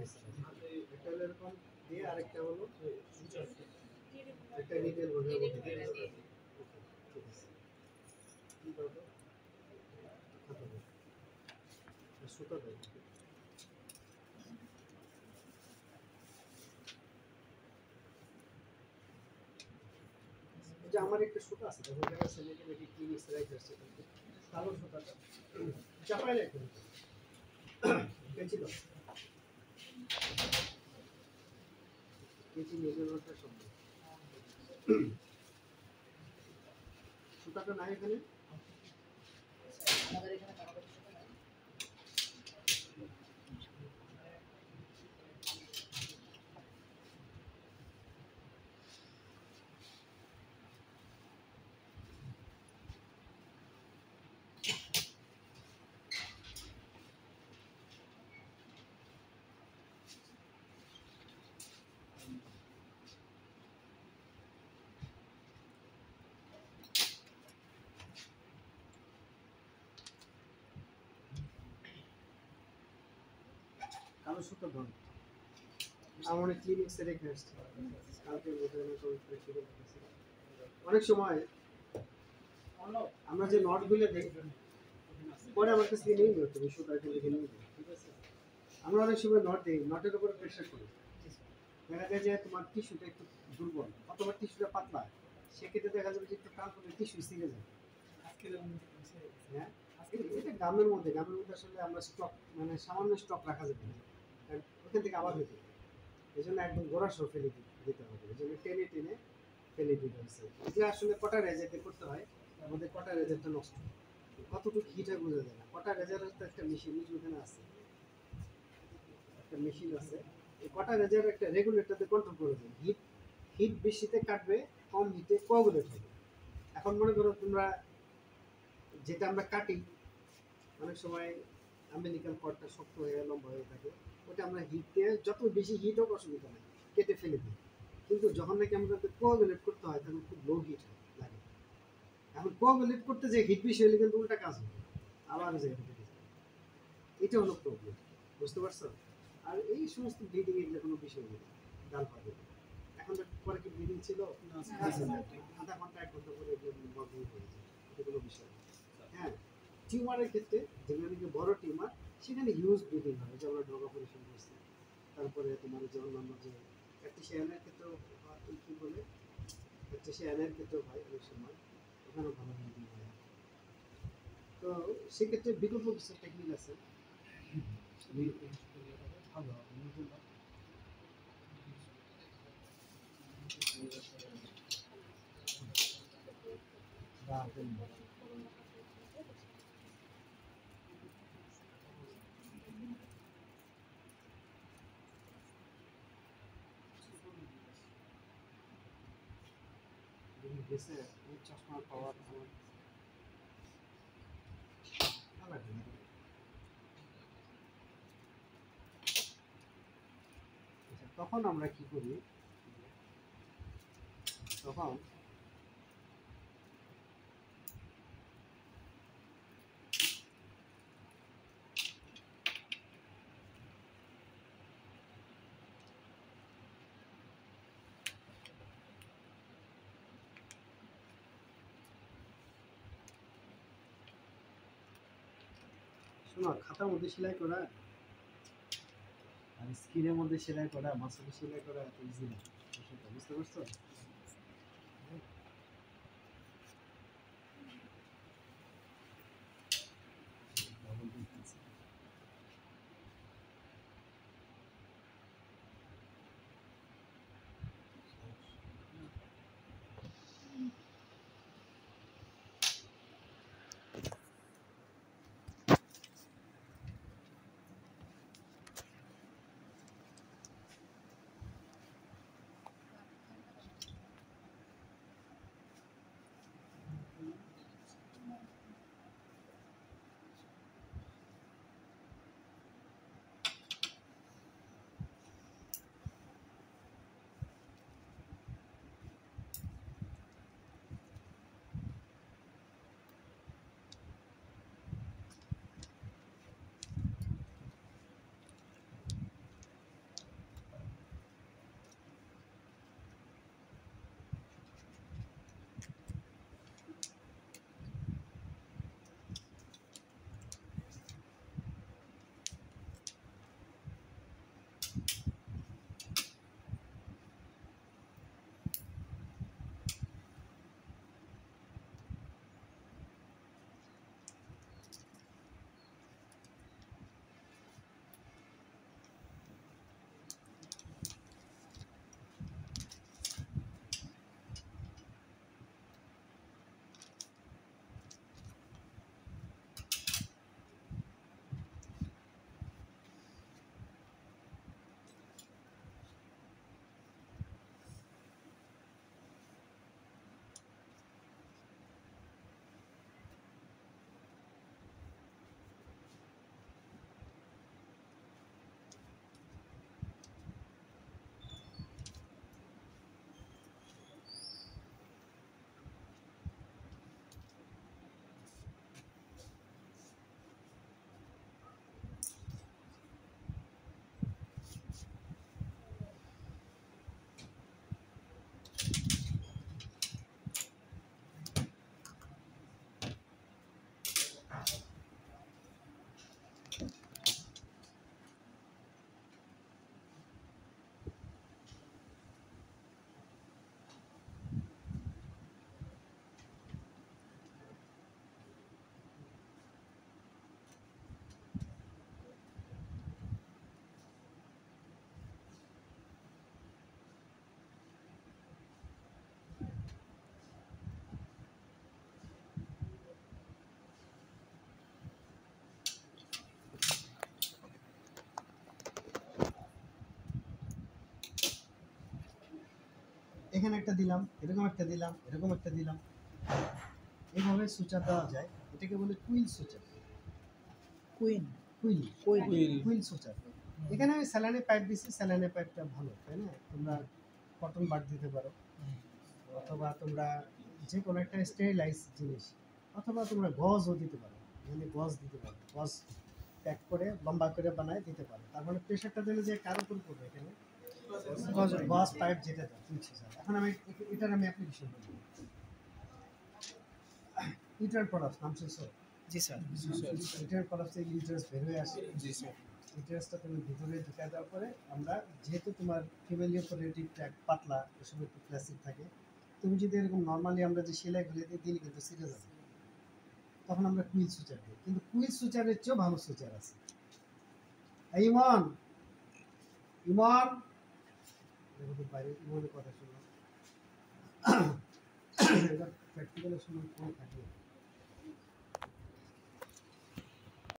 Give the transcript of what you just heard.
খাইছে একটা হলো এরকম দিয়ে আরেকটা হলো একটা নিটেল ভাবে ঠিক আছে কি করবো খাতা দাও সুতা দাও যে আমার একটা সুতা আছে তখন দেখা যাচ্ছে নাকি নাকি কি মিক্স রাইট আসছে কালো সুতাটা চাপাই রাখতে কেচি দাও কেচি মেজারমেন্টটা সব সুতাটা নাই এখানে আমাদের এখানে কাগজ সুতা নাই কালো সুতো ধর আমার অনেক ক্লিনিক্সে রেখে আসছে কালকে অনেক সময় আমরা যে নটগুলো দেখি পরে আমার কাছে নিয়ে নিও তুমি সুতার লিখে নিয়ে ঠিক আছে আমরা অনেক সময় নট দিই নটের উপরে প্রেশার করি দেখা যায় যে তোমার টিস্যুটা একটু দুর্বল অথবা টিস্যুটা পাতলা সেক্ষেত্রে দেখা যাবে যে একটু টান করলে টিস্যু ছিঁড়ে যায় হ্যাঁ এটা গ্রামের মধ্যে আসলে আমরা স্টক মানে সামান্য স্টক রাখা যাবে না ওখান থেকে আবার হইতে এই জন্য একদম গোড়া সহ ফেলে দিতে হবে এই জন্য টেনে টেনে ফেলে দিতে হচ্ছে এটা আসলে কটা রেজাতে করতে হয় আমাদের কটা রেজারটা নষ্ট কতটুকু হিট হয় বোঝা যায় না কটা রেজার হচ্ছে একটা মেশিন ওখানে আছে একটা মেশিন আছে এই কটা রেজার একটা রেগুলেটরতে কন্ট্রোল করে দেয় হিট বেশিতে কাটবে কম হিটে কোয়াগুলেট হবে এখন মনে করো তোমরা যেটা আমরা কাটি অনেক সময় আমেরিকান কর্ডটা শক্ত হয়ে লম্বা হয়ে থাকে ওটা আমরা হিট দিয়ে যত বেশি হিট হোক অসুবিধা নেই কেটে ফেলে দিই কিন্তু যখন নাকি আমাদের কোয়াগুলেট করতে হয় তখন খুব লো হিট লাগে এখন কোয়াগুলেট করতে যে হিট বেশি হলে কিন্তু উল্টা কাজ হবে আবার জায়গা থেকে এটা হলো প্রবলেম বুঝতে পারছো আর এই সমস্ত ব্লিডিং এগুলো কোনো বিষয় নেই ডাল পাবে এখন পরে কি ব্লিডিং ছিল আধা ঘন্টা 1 ঘন্টা পরে এগুলো বন্ধ হয়ে যায় এটা কোনো বিষয় হ্যাঁ টিউমারের ক্ষেত্রে যেগুলো নাকি বড় টিউমার সেখানে হিউজ ব্লিডিং হয় যে আমরা ড্রাগ অপারেশন করছি তারপরে তোমার যে অন্যান্য যে অ্যাক্টিশিয়ানের ক্ষেত্রেও কী বলে অ্যাক্টিশিয়ানের ক্ষেত্রেও হয় অনেক সময় ওখানেও ভালো ব্লিডিং হয় তো সেক্ষেত্রে বিকল্প কিছু টেকনিক আছে ভালো গেছে চশমা পাওয়ার তখন আমরা কি করি তখন শোনো খাতার মধ্যে সেলাই করা আর স্কিনের মধ্যে সেলাই করা মাসলে সেলাই করা এত ইজি না বুঝতে পারছো এখানে একটা দিলাম, এরকম একটা দিলাম, এরকম একটা দিলাম, এইভাবে সুচার দেওয়া যায়। এটাকে বলে quill suture. Quill quill quill quill suture. এখানে আমি স্যালাইনের পাইপ দিচ্ছি, স্যালাইনের পাইপটা ভালো, তাই না? তোমরা কটন বাড দিতে পারো, অথবা তোমরা যে কোনো একটা স্টেরিলাইজ জিনিস, অথবা তোমরা গজও দিতে পারো, এখানে গজ দিতে পারো, গজ প্যাক করে লম্বা করে বানায় দিতে পারো। তার মানে প্রেশারটা দিলে যে কার উপর পড়বে এখানে, গজ পাইপ যেটা দাও কুইল সুচার। এখন আমি এটার অ্যাপ্লিকেশন করব। ইটার প্রলাপস নাম শুনছো? জি স্যার ইটার প্রলাপসে ইউটারাস বের হয়ে আসে। জি স্যার ইউটারাসটা তুমি ভিতরে ঢুকায় দেওয়ার পরে আমরা, যেহেতু তোমার ফিমেলিও রেডিভ ট্র্যাক পাতলা, এসব একটু প্লাস্টিক থাকে, তুমি যদি এরকম নর্মালি আমরা যে সেলাই করে দিই দিলে কিন্তু সিরে যাবে, তখন আমরা কুইল সুচার দিই। কিন্তু কুইল সুচারের চেয়েও ভালো সুচার আছে। এই ইমন, ইমন দেখো তো বাইরে ইমনের কথা শুনলাম। প্র্যাকটিক্যালের সময় ফোন থাকে।